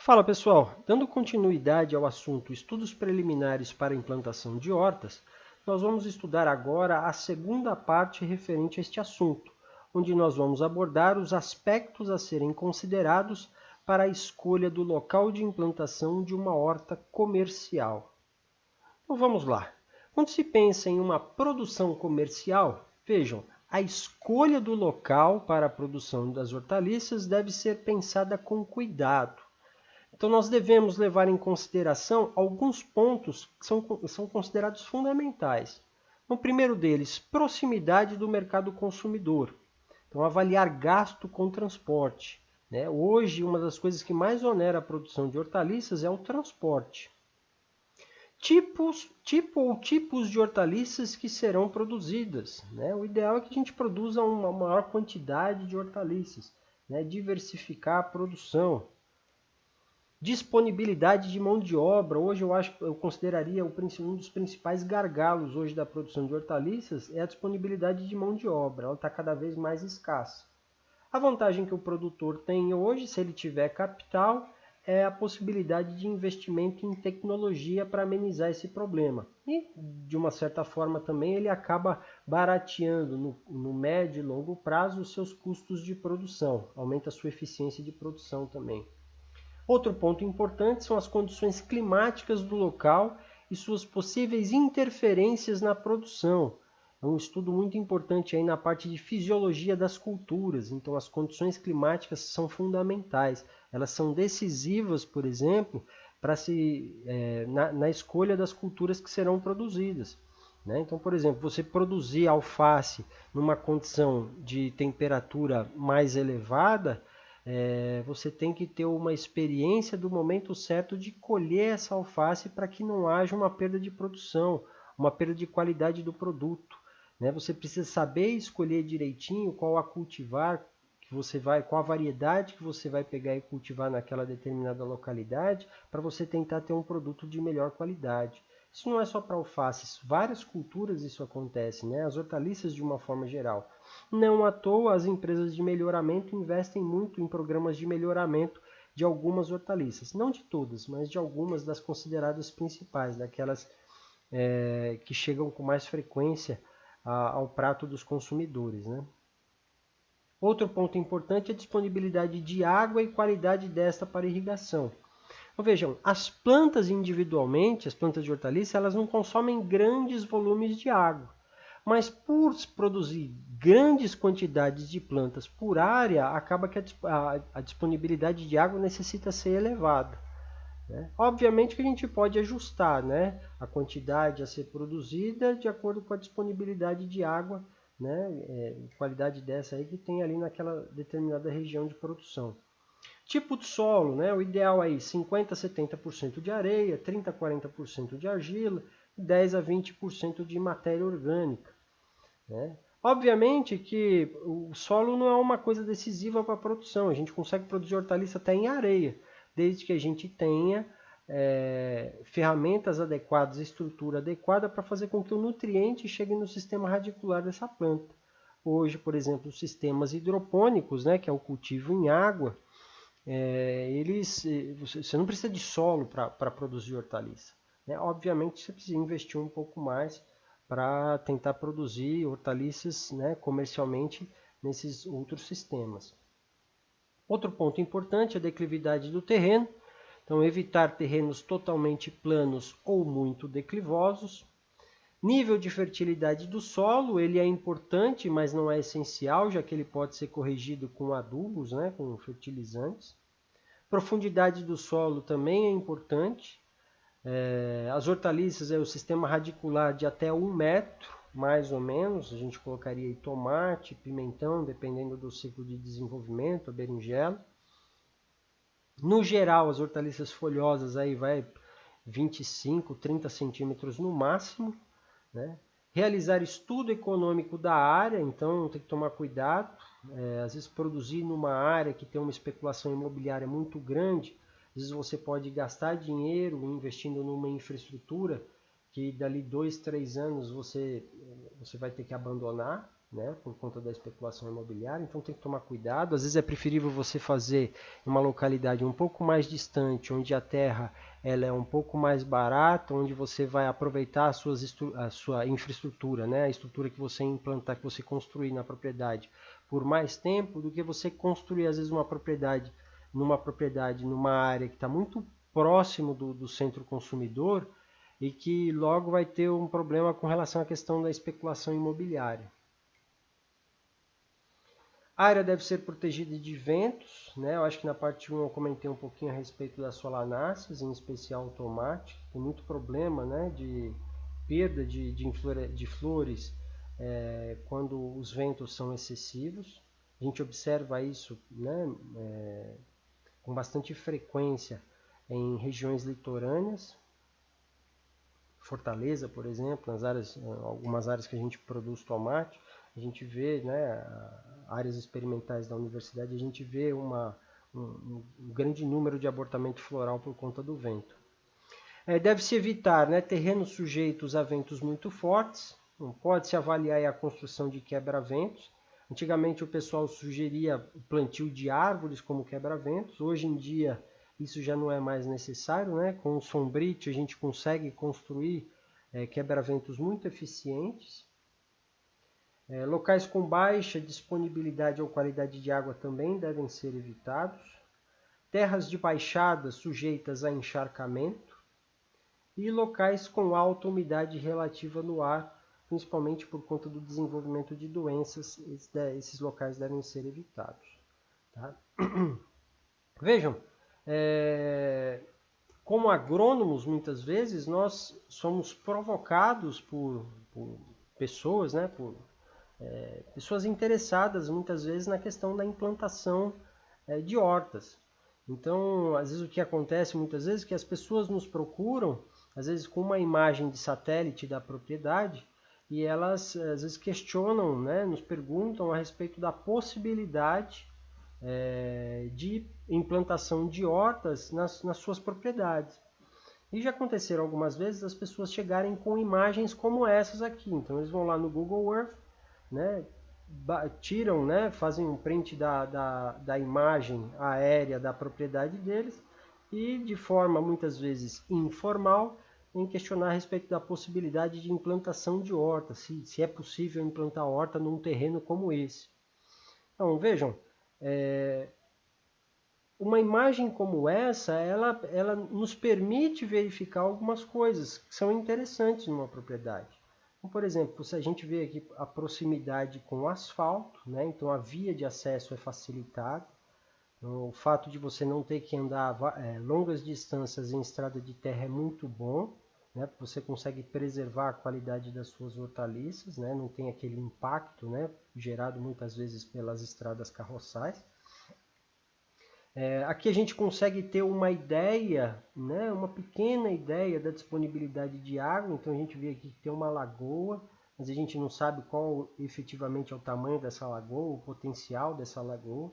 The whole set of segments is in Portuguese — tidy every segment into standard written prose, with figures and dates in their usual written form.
Fala pessoal, dando continuidade ao assunto estudos preliminares para a implantação de hortas, nós vamos estudar agora a segunda parte referente a este assunto, onde nós vamos abordar os aspectos a serem considerados para a escolha do local de implantação de uma horta comercial. Então vamos lá. Quando se pensa em uma produção comercial, vejam, a escolha do local para a produção das hortaliças deve ser pensada com cuidado. Então, nós devemos levar em consideração alguns pontos que são considerados fundamentais. O primeiro deles, proximidade do mercado consumidor. Então, avaliar gasto com transporte. Hoje, uma das coisas que mais onera a produção de hortaliças é o transporte. Tipos de hortaliças que serão produzidas. O ideal é que a gente produza uma maior quantidade de hortaliças, diversificar a produção. Disponibilidade de mão de obra. Hoje eu consideraria um dos principais gargalos hoje da produção de hortaliças é a disponibilidade de mão de obra. Ela está cada vez mais escassa. A vantagem que o produtor tem hoje, se ele tiver capital, é a possibilidade de investimento em tecnologia para amenizar esse problema. E, de uma certa forma, também ele acaba barateando no médio e longo prazo os seus custos de produção. Aumenta a sua eficiência de produção também. Outro ponto importante são as condições climáticas do local e suas possíveis interferências na produção. É um estudo muito importante aí na parte de fisiologia das culturas. Então, as condições climáticas são fundamentais. Elas são decisivas, por exemplo, na escolha das culturas que serão produzidas. Então, por exemplo, você produzir alface numa condição de temperatura mais elevada, você tem que ter uma experiência do momento certo de colher essa alface para que não haja uma perda de produção, uma perda de qualidade do produto. Você precisa saber escolher direitinho qual a cultivar, qual a variedade que você vai pegar e cultivar naquela determinada localidade, para você tentar ter um produto de melhor qualidade. Isso não é só para alfaces, várias culturas isso acontece, as hortaliças de uma forma geral. Não à toa as empresas de melhoramento investem muito em programas de melhoramento de algumas hortaliças. Não de todas, mas de algumas das consideradas principais, daquelas que chegam com mais frequência ao prato dos consumidores. Outro ponto importante é a disponibilidade de água e qualidade desta para irrigação. Então, vejam, as plantas individualmente, as plantas de hortaliça, elas não consomem grandes volumes de água. Mas por produzir grandes quantidades de plantas por área, acaba que a disponibilidade de água necessita ser elevada. Obviamente que a gente pode ajustar a quantidade a ser produzida de acordo com a disponibilidade de água, qualidade dessa aí que tem ali naquela determinada região de produção. Tipo de solo, o ideal aí 50 a 70% de areia, 30 a 40% de argila, 10 a 20% de matéria orgânica. Obviamente que o solo não é uma coisa decisiva para a produção, a gente consegue produzir hortaliça até em areia, desde que a gente tenha ferramentas adequadas, estrutura adequada para fazer com que o nutriente chegue no sistema radicular dessa planta. Hoje, por exemplo, os sistemas hidropônicos, que é o cultivo em água, você não precisa de solo para produzir hortaliça. Obviamente você precisa investir um pouco mais para tentar produzir hortaliças comercialmente nesses outros sistemas. Outro ponto importante é a declividade do terreno. Então, evitar terrenos totalmente planos ou muito declivosos. Nível de fertilidade do solo, ele é importante, mas não é essencial, já que ele pode ser corrigido com adubos, com fertilizantes. Profundidade do solo também é importante. As hortaliças é o sistema radicular de até 1 metro, mais ou menos. A gente colocaria aí tomate, pimentão, dependendo do ciclo de desenvolvimento, a berinjela. No geral, as hortaliças folhosas aí vai 25, 30 centímetros no máximo. Realizar estudo econômico da área, então tem que tomar cuidado. Às vezes produzir numa área que tem uma especulação imobiliária muito grande, às vezes você pode gastar dinheiro investindo numa infraestrutura que dali 2, 3 anos você vai ter que abandonar. né, por conta da especulação imobiliária, então tem que tomar cuidado. Às vezes é preferível você fazer em uma localidade um pouco mais distante, onde a terra ela é um pouco mais barata, onde você vai aproveitar a sua infraestrutura, né, a estrutura que você implantar, que você construir na propriedade por mais tempo, do que você construir às vezes numa propriedade, numa área que está muito próximo do centro consumidor e que logo vai ter um problema com relação à questão da especulação imobiliária. A área deve ser protegida de ventos, né? Eu acho que na parte 1 eu comentei um pouquinho a respeito das solanáceas, em especial o tomate. Tem muito problema, né, de perda de flores quando os ventos são excessivos. A gente observa isso, né, com bastante frequência em regiões litorâneas. Fortaleza, por exemplo, algumas áreas que a gente produz tomate, a gente vê, né, áreas experimentais da universidade, a gente vê um grande número de abortamento floral por conta do vento. Deve-se evitar, né, terrenos sujeitos a ventos muito fortes. Pode-se avaliar a construção de quebra-ventos. Antigamente o pessoal sugeria o plantio de árvores como quebra-ventos. Hoje em dia isso já não é mais necessário, né? Com o Sombrite a gente consegue construir quebra-ventos muito eficientes. Locais com baixa disponibilidade ou qualidade de água também devem ser evitados. Terras de baixada sujeitas a encharcamento. E locais com alta umidade relativa no ar, principalmente por conta do desenvolvimento de doenças, esses locais devem ser evitados. Tá? Vejam, como agrônomos, muitas vezes, nós somos provocados por pessoas, né, por pessoas interessadas, muitas vezes, na questão da implantação de hortas. Então, às vezes, o que acontece, muitas vezes, é que as pessoas nos procuram, às vezes, com uma imagem de satélite da propriedade, e elas, às vezes, questionam, né, nos perguntam a respeito da possibilidade de implantação de hortas nas suas propriedades. E já aconteceram algumas vezes as pessoas chegarem com imagens como essas aqui. Então eles vão lá no Google Earth, né, tiram, né, fazem um print da imagem aérea da propriedade deles e de forma muitas vezes informal em questionar a respeito da possibilidade de implantação de horta, se é possível implantar horta num terreno como esse. Então vejam, uma imagem como essa, ela nos permite verificar algumas coisas que são interessantes numa propriedade. Então, por exemplo, se a gente vê aqui a proximidade com o asfalto, né? Então a via de acesso é facilitada. Então, o fato de você não ter que andar longas distâncias em estrada de terra é muito bom, né? Você consegue preservar a qualidade das suas hortaliças, né? Não tem aquele impacto, né, gerado muitas vezes pelas estradas carroçais. Aqui a gente consegue ter uma ideia, né, uma pequena ideia da disponibilidade de água. Então a gente vê aqui que tem uma lagoa, mas a gente não sabe qual efetivamente é o tamanho dessa lagoa, o potencial dessa lagoa,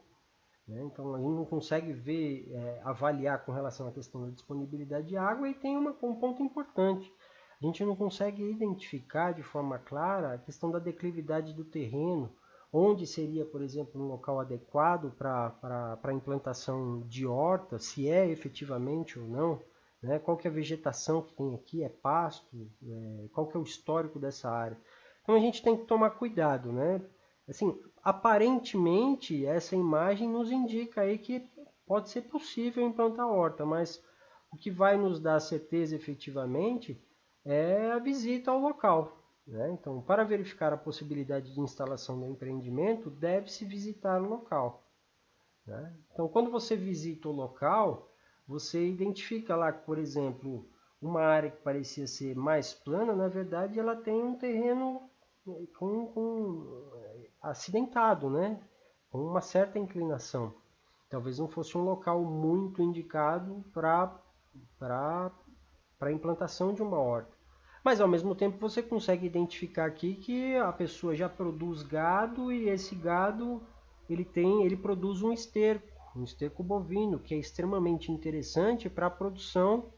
né? Então a gente não consegue avaliar com relação à questão da disponibilidade de água. E tem um ponto importante, a gente não consegue identificar de forma clara a questão da declividade do terreno, onde seria, por exemplo, um local adequado para a implantação de horta, se é efetivamente ou não, né? Qual que é a vegetação que tem aqui, é pasto, qual que é o histórico dessa área. Então a gente tem que tomar cuidado, né? Assim, aparentemente essa imagem nos indica aí que pode ser possível implantar horta, mas o que vai nos dar certeza efetivamente é a visita ao local. Então, para verificar a possibilidade de instalação do empreendimento, deve-se visitar o local. Então, quando você visita o local, você identifica lá, por exemplo, uma área que parecia ser mais plana, na verdade ela tem um terreno acidentado, né? Com uma certa inclinação. Talvez não fosse um local muito indicado para a implantação de uma horta. Mas ao mesmo tempo você consegue identificar aqui que a pessoa já produz gado e esse gado ele produz um esterco bovino, que é extremamente interessante para a produção,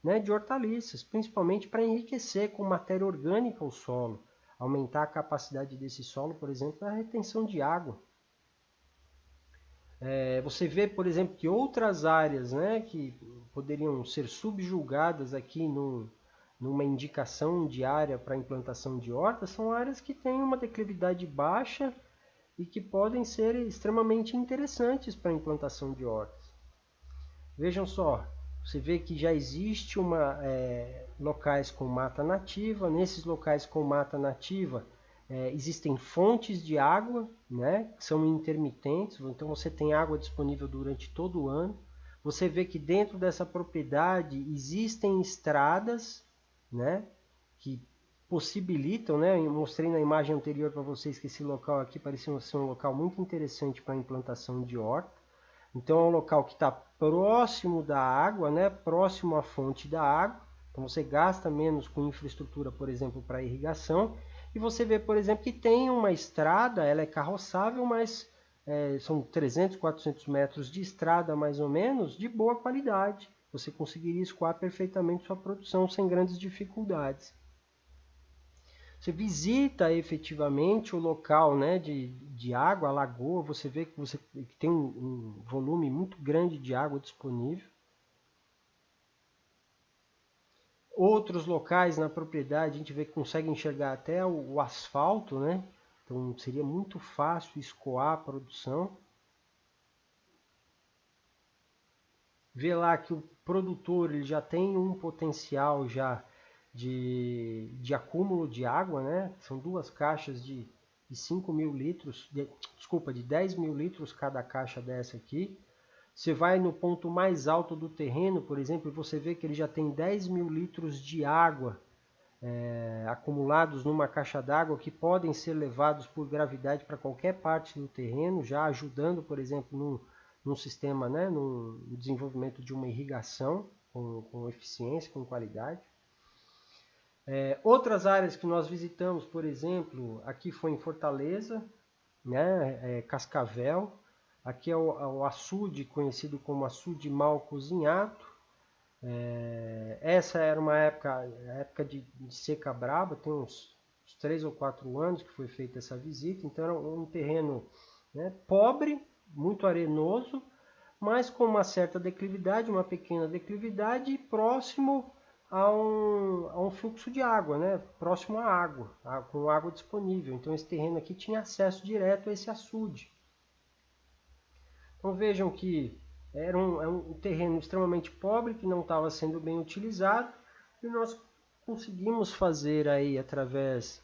né, de hortaliças, principalmente para enriquecer com matéria orgânica o solo. aumentar a capacidade desse solo, por exemplo, na retenção de água. Você vê, por exemplo, que outras áreas, né, que poderiam ser subjugadas aqui numa indicação de área para implantação de hortas, são áreas que têm uma declividade baixa e que podem ser extremamente interessantes para a implantação de hortas. Vejam só, você vê que já existe locais com mata nativa. Nesses locais com mata nativa existem fontes de água, né, que são intermitentes, então você tem água disponível durante todo o ano. Você vê que dentro dessa propriedade existem estradas, né, que possibilitam, né, eu mostrei na imagem anterior para vocês que esse local aqui parecia ser um local muito interessante para a implantação de horta. Então é um local que está próximo da água, né, próximo à fonte da água. Então você gasta menos com infraestrutura, por exemplo, para irrigação. E você vê, por exemplo, que tem uma estrada, ela é carroçável, mas são 300, 400 metros de estrada mais ou menos, de boa qualidade. Você conseguiria escoar perfeitamente sua produção sem grandes dificuldades. Você visita efetivamente o local, né, de água, a lagoa, você vê que você tem um volume muito grande de água disponível. Outros locais na propriedade a gente vê que consegue enxergar até o asfalto, né? Então seria muito fácil escoar a produção. Vê lá que o produtor ele já tem um potencial já de acúmulo de água, né? São duas caixas de 5 mil litros, de 10 mil litros cada caixa dessa aqui. Você vai no ponto mais alto do terreno, por exemplo, e você vê que ele já tem 10 mil litros de água acumulados numa caixa d'água que podem ser levados por gravidade para qualquer parte do terreno, já ajudando, por exemplo, num sistema, né, no desenvolvimento de uma irrigação com eficiência, com qualidade. Outras áreas que nós visitamos, por exemplo, aqui foi em Fortaleza, né, Cascavel. Aqui é o açude, conhecido como açude mal cozinhado. Essa era uma época de seca braba, tem uns 3 ou 4 anos que foi feita essa visita. Então era um terreno, né, pobre, muito arenoso, mas com uma certa declividade, uma pequena declividade, próximo a um fluxo de água, né, próximo à água, com água disponível. Então esse terreno aqui tinha acesso direto a esse açude. Então vejam que era um terreno extremamente pobre, que não estava sendo bem utilizado, e nós conseguimos fazer aí, através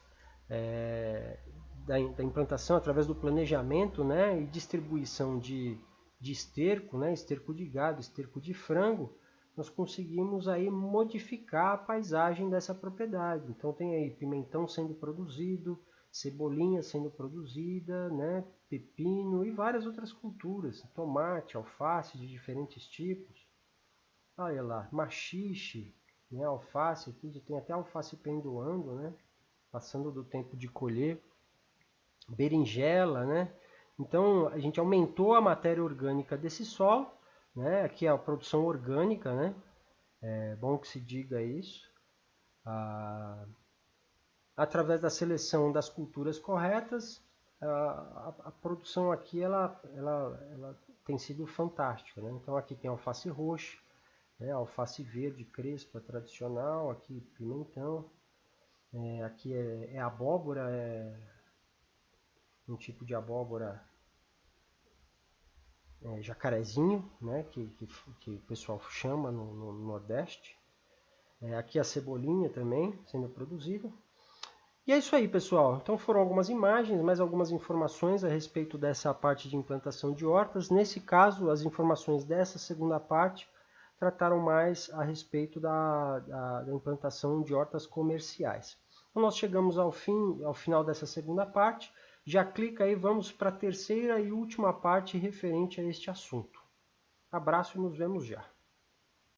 da implantação, através do planejamento, né, e distribuição de esterco, né, esterco de gado, esterco de frango, nós conseguimos aí modificar a paisagem dessa propriedade. Então tem aí pimentão sendo produzido, cebolinha sendo produzida, né, pepino e várias outras culturas, tomate, alface de diferentes tipos. Olha lá, maxixe, né, alface aqui, já tem até alface pendoando, né, passando do tempo de colher. Berinjela, né? Então a gente aumentou a matéria orgânica desse solo, né? Aqui é a produção orgânica, né? É bom que se diga isso. Através da seleção das culturas corretas, a produção aqui ela tem sido fantástica, né? Então aqui tem alface roxa, né? Alface verde crespa tradicional, aqui pimentão, aqui é abóbora, um tipo de abóbora jacarezinho, né? que o pessoal chama no Nordeste. Aqui a cebolinha também sendo produzida. E é isso aí, pessoal. Então foram algumas imagens, mais algumas informações a respeito dessa parte de implantação de hortas. Nesse caso, as informações dessa segunda parte trataram mais a respeito da implantação de hortas comerciais. Então nós chegamos ao final dessa segunda parte. Já clica aí, vamos para a terceira e última parte referente a este assunto. Abraço e nos vemos já.